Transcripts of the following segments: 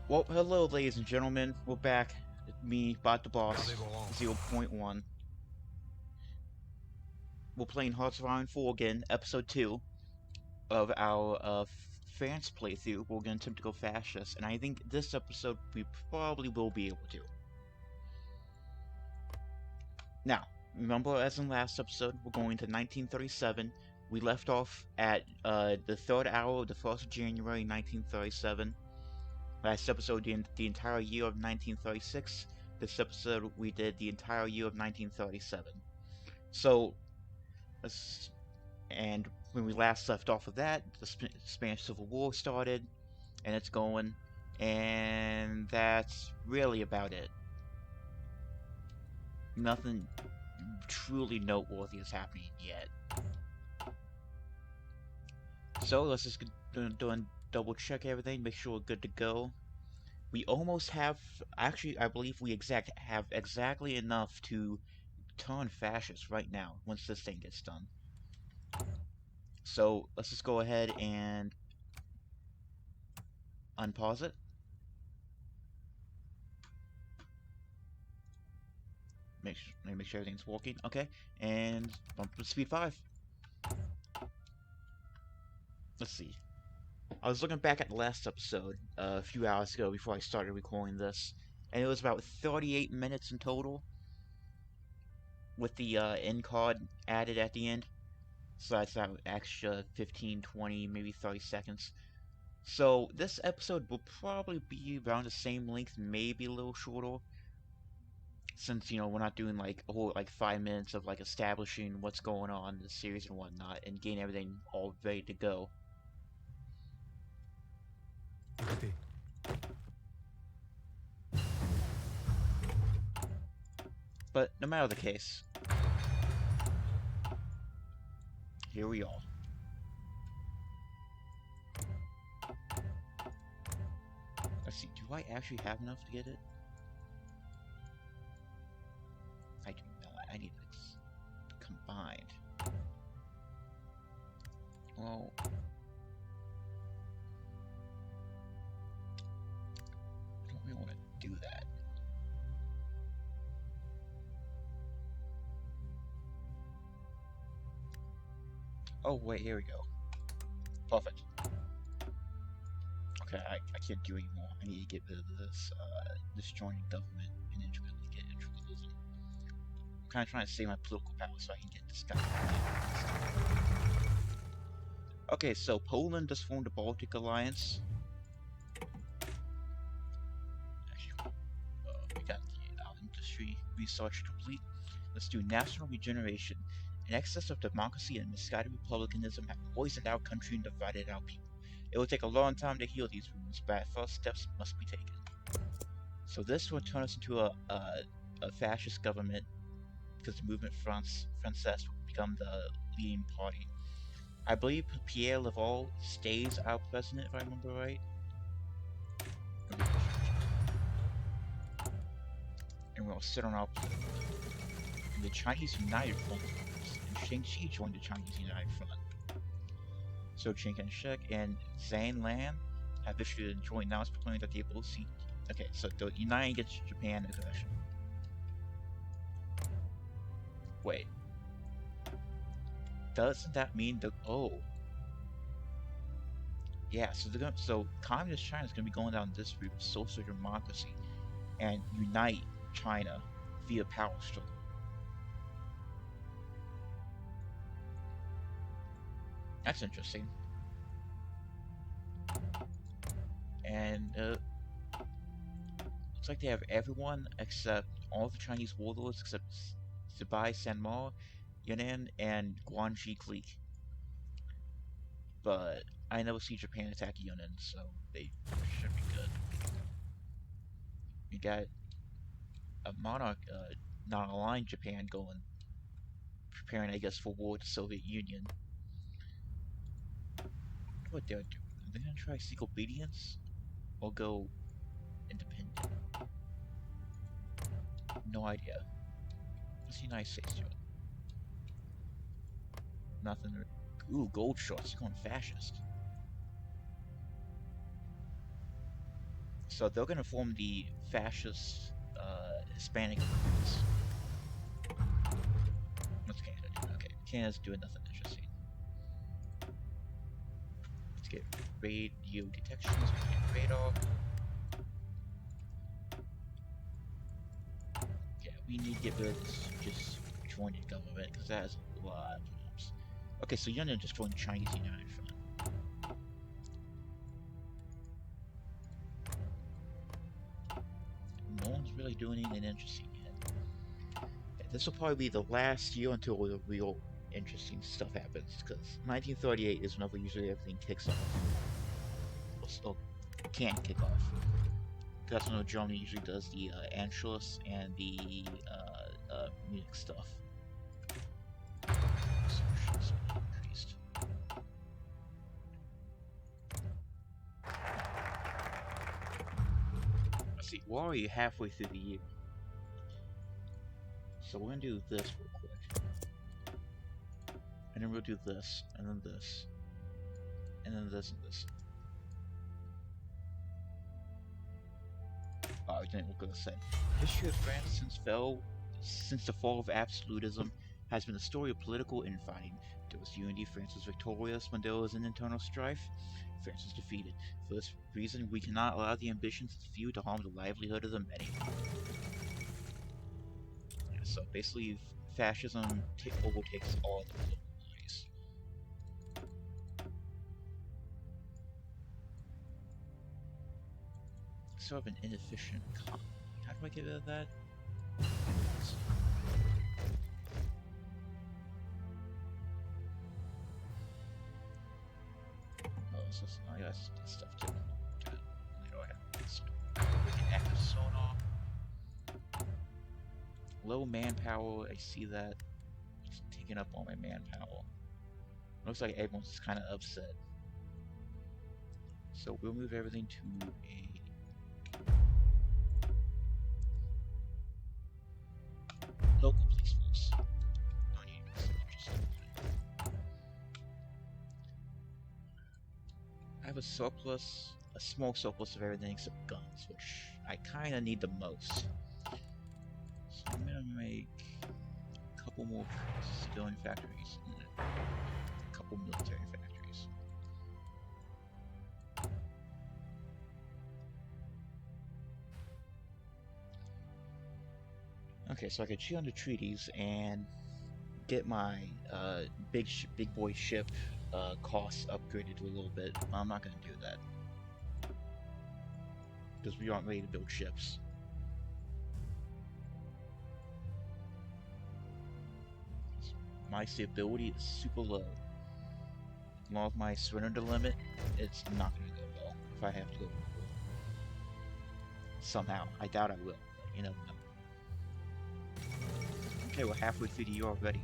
Well, hello, ladies and gentlemen. We're back. Me, Bot the Where Boss, they belong. zero point 0.1. We're playing Hearts of Iron 4 again, episode 2 of our fans playthrough. We're going to attempt to go fascist, and I think this episode we probably will be able to. Now, remember, as in last episode, we're going to 1937. We left off at the third hour of the 1st of January 1937. Last episode, the entire year of 1936. This episode, we did the entire year of 1937. So, and when we last left off of that, the Spanish Civil War started, and it's going, and that's really about it. Nothing truly noteworthy is happening yet. So let's just do and double check everything, make sure we're good to go. We almost have, actually, I believe we have exactly enough to turn fascist right now once this thing gets done. So let's just go ahead and unpause it. Make sure everything's working. Okay, and bump to speed 5. Let's see. I was looking back at the last episode a few hours ago before I started recording this, and it was about 38 minutes in total with the end card added at the end. So that's that extra 15, 20, maybe 30 seconds. So this episode will probably be around the same length, maybe a little shorter, since we're not doing like a whole like 5 minutes of like establishing what's going on in the series and whatnot, and getting everything all ready to go. Écoutez. But no matter the case, here we are. Let's see, do I actually have enough to get it? I do not. I need it combined. Well, I don't really want to do that. Oh, wait, here we go. Perfect. Okay, I can't do anymore. I need to get rid of this, disjointed government and get integralism. I'm kind of trying to save my political power so I can get this guy. Okay, so Poland just formed a Baltic alliance. Actually, we got the industry research complete. Let's do national regeneration. An excess of democracy and misguided republicanism have poisoned our country and divided our people. It will take a long time to heal these wounds, but first steps must be taken. So this will turn us into a fascist government, because the movement Française will become the leading party. I believe Pierre Laval stays our president, if I remember right. And we'll sit on our and the Chinese United Front, and Shang-Chi joined the Chinese United Front. So Chiang Kai-shek and Zhang Lan have issued a joint announcement proclaiming that they both see. Okay, so the uniting against Japan aggression. Wait, doesn't that mean the yeah? So communist China is gonna be going down this route of social democracy and unite China via power struggle. That's interesting. And looks like they have everyone except all the Chinese warlords except Zibai Sanma, Yunnan, and Guangxi clique. But I never see Japan attack Yunnan, so they should be good. You got a monarch, non-aligned Japan going, preparing, I guess, for war with the Soviet Union. What they're doing? Are they gonna try seek obedience or go independent? No idea. What's the United States doing? Nothing. Ooh, gold shorts. Going fascist. So they're gonna form the fascist Hispanic Alliance. What's Canada doing? Okay, Canada's doing nothing interesting. Let's get radio detections. We can get radar. Yeah, we need to get rid of this just joining government because that has a lot of problems. Okay, so you're gonna just join the Chinese United Front. No one's really doing anything interesting yet. Yeah, this will probably be the last year until the real interesting stuff happens, because 1938 is whenever usually everything kicks off. Or can't kick off. That's when Germany usually does the Anschluss and the Munich stuff. Increased. Let's see, we're already halfway through the year. So we're gonna do this real quick. And then we'll do this, and then this, and then this and this. Oh, I didn't look at the same. History of France since the fall of absolutism has been a story of political infighting. There was unity, France was victorious. When there was an internal strife, France was defeated. For this reason, we cannot allow the ambitions of the few to harm the livelihood of the many. Yeah, so basically, fascism overtakes all the political parties. Sort of an inefficient economy. How do I get rid of that? Oh, so I got stuff too. Where do I have this? Active sonar. Low manpower, I see that. It's taking up all my manpower. Looks like everyone's kind of upset. So we'll move everything to a local police force. Don't need just I have a surplus, a small surplus of everything except guns, which I kind of need the most. So I'm gonna make a couple more civilian factories and a couple military factories. Okay, so I could cheat on the treaties and get my big boy ship costs upgraded a little bit. I'm not gonna do that because we aren't ready to build ships. My stability is super low. Along with my surrender limit, it's not gonna go well if I have to go to war. Somehow, I doubt I will, but you never know. Okay, we're halfway through the year already,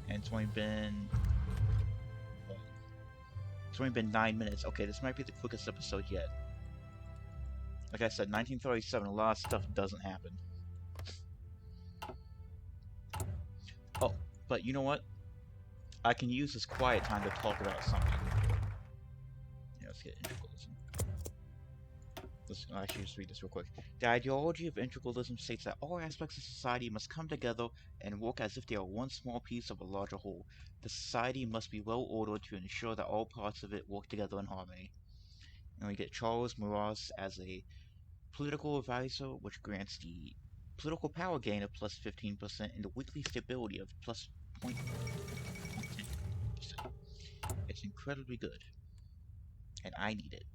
and it's only been 9 minutes. Okay, this might be the quickest episode yet. Like I said, 1937, a lot of stuff doesn't happen. Oh, but you know what? I can use this quiet time to talk about something. Yeah, let's get integralism. Let's actually just read this real quick. The ideology of integralism states that all aspects of society must come together and work as if they are one small piece of a larger whole. The society must be well ordered to ensure that all parts of it work together in harmony. And we get Charles Maurras as a political advisor, which grants the political power gain of plus 15% and the weekly stability of plus 0.10%. It's incredibly good, and I need it.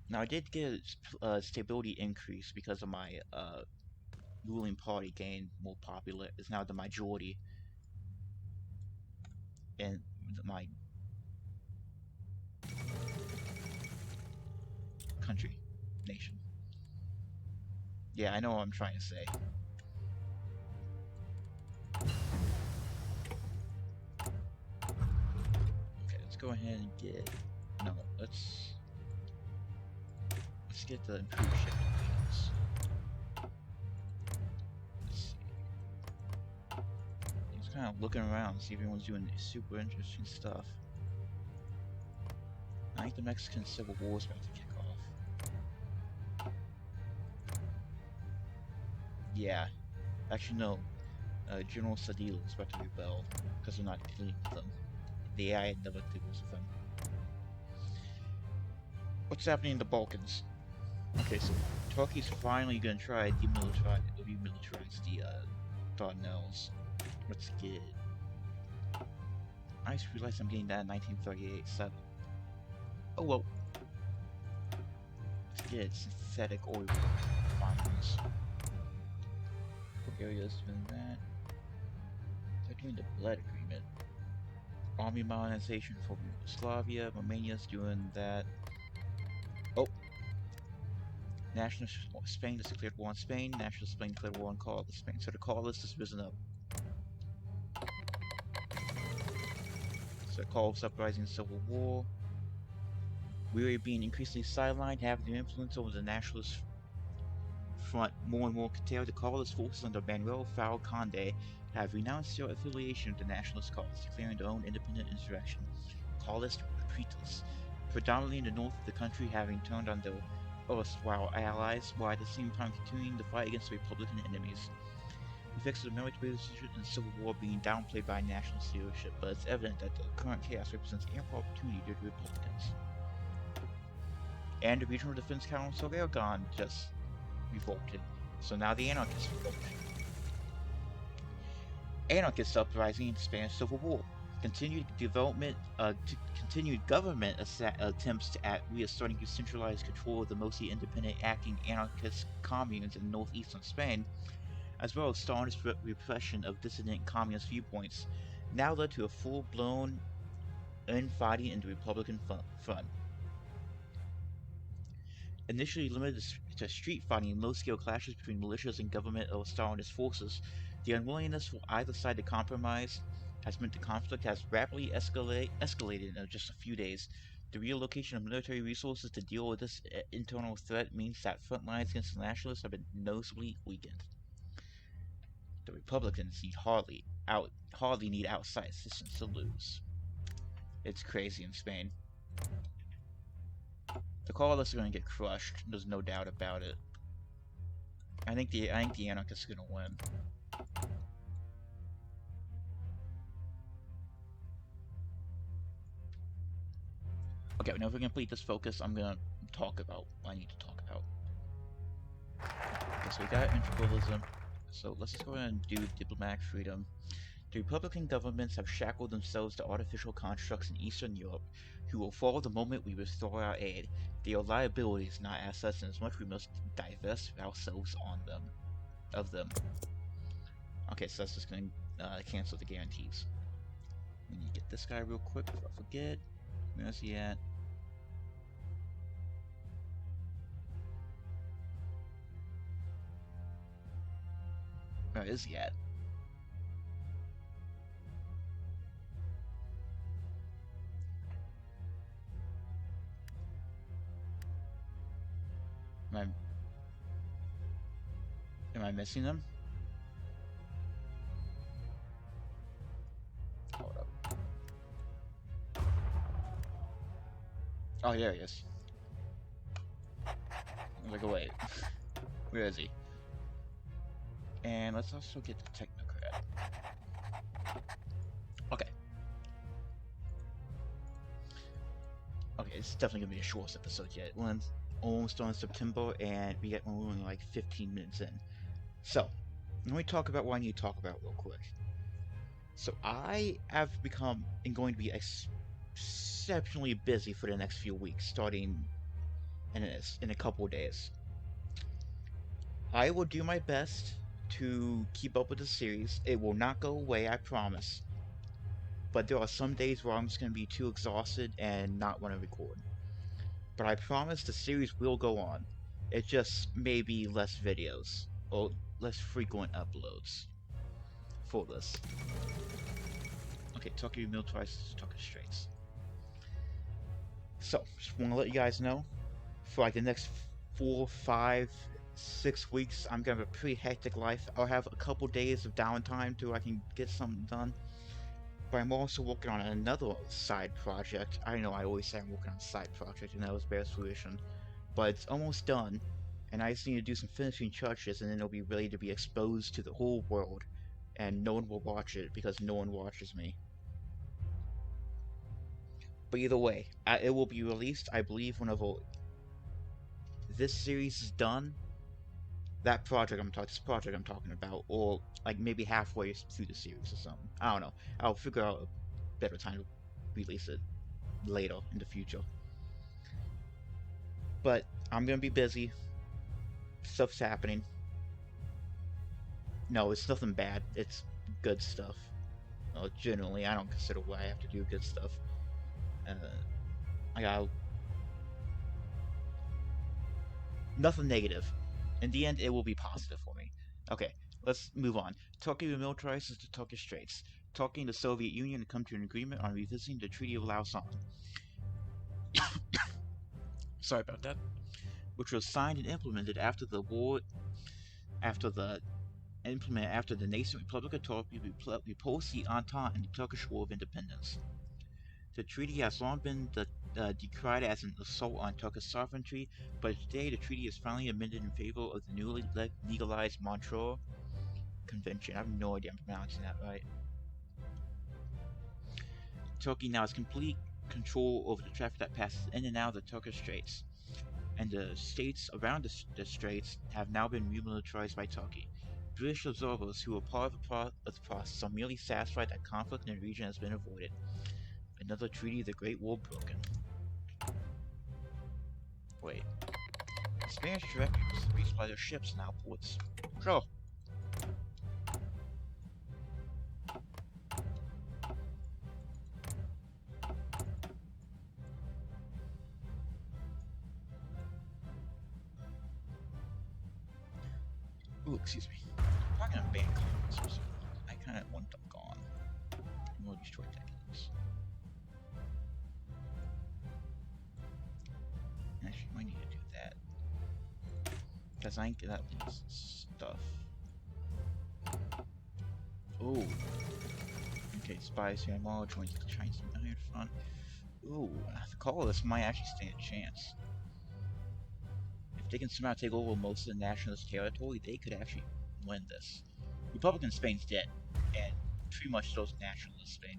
Now, I did get a stability increase because of my ruling party gained more popular, is now the majority in my country, nation. Yeah, I know what I'm trying to say. Okay, let's go ahead and get. No, let's get the improved ship convenience. Let's see. Just kind of looking around, see if everyone's doing super interesting stuff. I think the Mexican Civil War is about to kick off. Yeah, actually no. General Sadilo is about to rebel because we're not dealing with them. The AI never deals with them. What's happening in the Balkans? Okay, so Turkey's finally gonna try remilitarize the Dardanelles. Let's get. I just realized I'm getting that in 1938 7. Oh well, let's get synthetic oil refineries. Bulgaria's doing that. They're doing the Blood Agreement. Army modernization for Yugoslavia. Romania's doing that. Oh, National Spain has declared war on Spain. National Spain declared war on call Spain. So the call list has risen up. So call of uprising civil war. We are being increasingly sidelined, having their influence over the nationalist front more and more curtailed. The callist forces under Manuel Conde have renounced their affiliation with the nationalist cause, declaring their own independent insurrection. Callist retreaters, predominantly in the north of the country, having turned on their erstwhile allies, while at the same time continuing the fight against the Republican enemies. The effects of the military decision and the Civil War being downplayed by nationalist leadership, but it's evident that the current chaos represents ample opportunity to the Republicans. And the Regional Defense Council of Aragon just revolted, so now the anarchists revolt. Anarchist uprising in the Spanish Civil War. Continued continued government attempts at reasserting centralized control of the mostly independent acting anarchist communes in northeastern Spain, as well as Stalinist repression of dissident communist viewpoints, now led to a full-blown infighting in the Republican front. Initially limited to street fighting and low-scale clashes between militias and government or Stalinist forces, the unwillingness for either side to compromise has meant the conflict has rapidly escalated in just a few days. The relocation of military resources to deal with this internal threat means that front lines against the nationalists have been noticeably weakened. The Republicans hardly need outside assistance to lose. It's crazy in Spain. The Coalists are going to get crushed. There's no doubt about it. I think the anarchists are going to win. Okay, now if we complete this focus, I'm going to talk about what I need to talk about. Okay, so we got integralism. So let's just go ahead and do diplomatic freedom. The Republican governments have shackled themselves to artificial constructs in Eastern Europe, who will fall the moment we restore our aid. They are liabilities, not assets, and as much we must divest ourselves of them. Okay, so that's just going to cancel the guarantees. We need to get this guy real quick before I forget. Where's he at? Where is he at? Am I missing him? Hold up. Oh, there he is. Like, wait. Where is he? And let's also get the technocrat. Okay. Okay, it's definitely gonna be the shortest episode yet. We're almost on September, and we're only like 15 minutes in. So, let me talk about what I need to talk about real quick. So, I have become and going to be exceptionally busy for the next few weeks, starting in a couple of days. I will do my best to keep up with the series. It will not go away, I promise. But there are some days where I'm just going to be too exhausted and not want to record. But I promise the series will go on. It just may be less videos, or less frequent uploads for this. Okay, Tokyo militarized Tokyo Straits. So, just want to let you guys know, for like the next 4, 5, 6 weeks, I'm gonna have a pretty hectic life. I'll have a couple days of downtime till I can get something done. But I'm also working on another side project. I know I always say I'm working on a side project, and that was bears fruition. But it's almost done, and I just need to do some finishing touches, and then it'll be ready to be exposed to the whole world, and no one will watch it because no one watches me. But either way, it will be released, I believe, whenever this series is done. This project I'm talking about, or like maybe halfway through the series or something. I don't know. I'll figure out a better time to release it later in the future. But I'm gonna be busy. Stuff's happening. No, it's nothing bad. It's good stuff. Generally, I don't consider what I have to do good stuff. Uh, I got nothing negative. In the end, it will be positive for me. Okay, let's move on. Turkey remilitarizes the Turkish Straits. Turkey and the Soviet Union come to an agreement on revisiting the Treaty of Lausanne. Sorry about that. Which was signed and implemented after the war, after the after the nascent Republic of Turkey repulsed the Entente in the Turkish War of Independence. The treaty has long been decried as an assault on Turkish sovereignty, but today the treaty is finally amended in favor of the newly legalized Montreux Convention. I have no idea I'm pronouncing that right. Turkey now has complete control over the traffic that passes in and out of the Turkish Straits, and the states around the straits have now been remilitarized by Turkey. British observers who are part of the process are merely satisfied that conflict in the region has been avoided. Another treaty of the Great War broken. Wait. The Spanish directly resupply their ships and outports. Sure. Ooh, excuse me. I'm talking to ban comments. I kind of want them gone. More destroy techniques. Actually, might need to do that. Because I ain't get that stuff. Ooh. Okay, spies here. Mall joins the Chinese Iron Front. Ooh, the colonists might actually stand a chance. If they can somehow take over most of the nationalist territory, they could actually win this. Republican Spain's dead, and pretty much those nationalist Spain.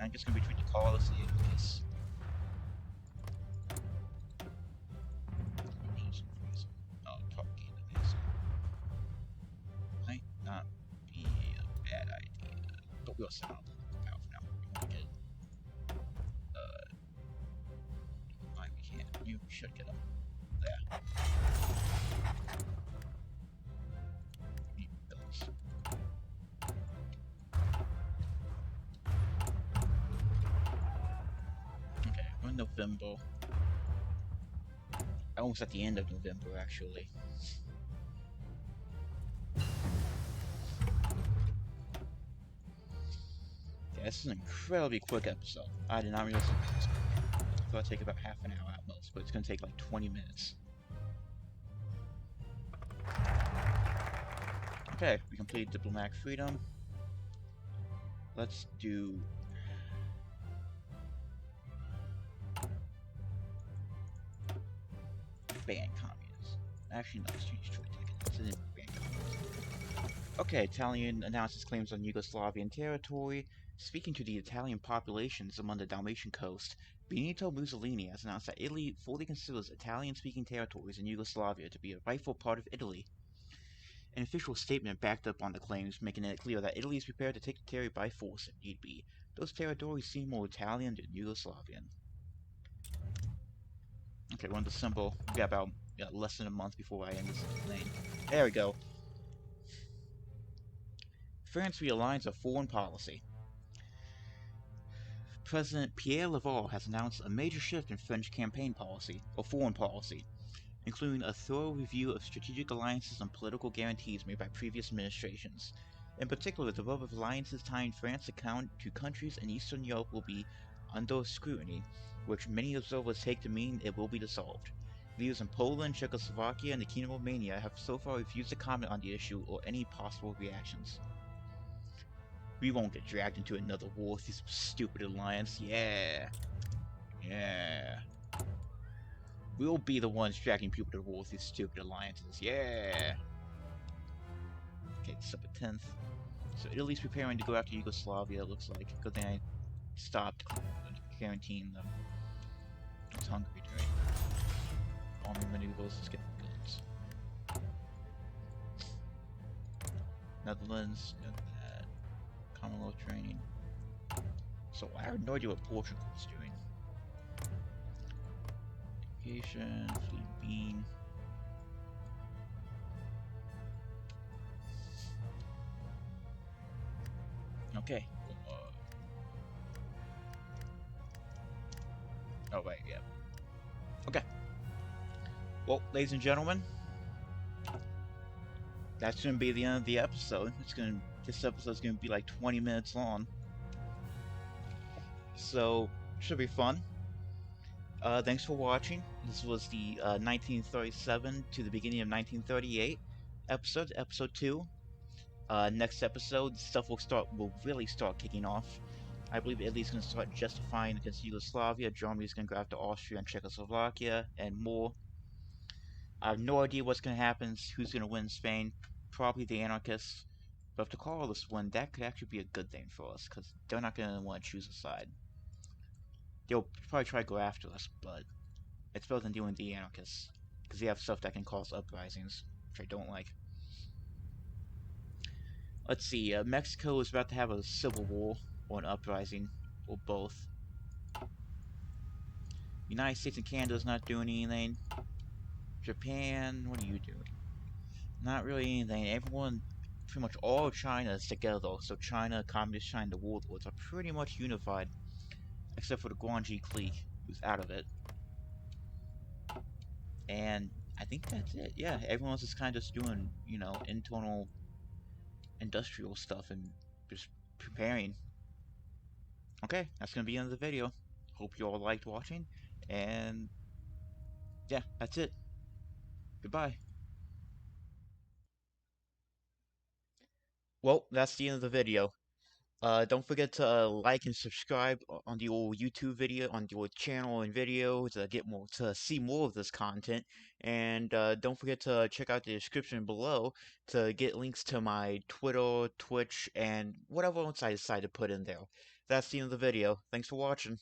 I'm just gonna be between the colonists and the enemies. Oh, Turkey enemies. Might not be a bad idea, but we'll set up now for now. We won't get why we can't. You should get up there. Okay, we're in November. Almost at the end of November, actually. Yeah, this is an incredibly quick episode. I did not realize it was quick. I thought it'd take about half an hour at most, but it's gonna take like 20 minutes. Okay, we completed diplomatic freedom. Let's do... ban communism. Actually, no, let's change Troy Ticket. Ban communism. Okay, Italian announces claims on Yugoslavian territory. Speaking to the Italian populations among the Dalmatian coast, Benito Mussolini has announced that Italy fully considers Italian-speaking territories in Yugoslavia to be a rightful part of Italy. An official statement backed up on the claims, making it clear that Italy is prepared to take the territory by force if need be. Those territories seem more Italian than Yugoslavian. Okay, we're on the symbol. We got about less than a month before I end this lane. There we go. France realigns a foreign policy. President Pierre Laval has announced a major shift in French campaign policy, or foreign policy, including a thorough review of strategic alliances and political guarantees made by previous administrations. In particular, the web of alliances tying France to countries in Eastern Europe will be under scrutiny, which many observers take to mean it will be dissolved. Leaders in Poland, Czechoslovakia, and the Kingdom of Romania have so far refused to comment on the issue or any possible reactions. We won't get dragged into another war with this stupid alliance. Yeah. Yeah. We'll be the ones dragging people to war with these stupid alliances. Yeah! Okay, December 10th. So Italy's preparing to go after Yugoslavia, it looks like. Good thing I stopped guaranteeing them. It's Hungary doing? Army maneuvers, let's get guns. Netherlands, got that. Commonwealth training. So I have no idea what Portugal is doing. Education, Fleet Bean. Okay. Oh, right, yeah. Okay. Well, ladies and gentlemen, that's gonna be the end of the episode. This episode's gonna be like 20 minutes long. So, should be fun. Thanks for watching. This was the 1937 to the beginning of 1938 episode 2. Next episode, stuff will really start kicking off. I believe Italy's going to start justifying against Yugoslavia. Germany's going to go after Austria and Czechoslovakia, and more. I have no idea what's going to happen. Who's going to win Spain? Probably the anarchists. But if the Carlists win, that could actually be a good thing for us, because they're not going to want to choose a side. They'll probably try to go after us, but it's better than dealing with the anarchists, because they have stuff that can cause uprisings, which I don't like. Let's see, Mexico is about to have a civil war, or an uprising, or both. United States and Canada's not doing anything. Japan, what are you doing? Not really anything. Everyone, pretty much all China is together, so China, Communist China, the warlords are pretty much unified, except for the Guangxi clique, who's out of it. And I think that's it. Yeah, everyone's just kind of just doing, internal industrial stuff and just preparing. Okay, that's gonna be the end of the video. Hope you all liked watching, and yeah, that's it. Goodbye. Well, that's the end of the video. Don't forget to like and subscribe on the old YouTube video, on the old channel and video to see more of this content. And don't forget to check out the description below to get links to my Twitter, Twitch, and whatever else I decide to put in there. That's the end of the video. Thanks for watching.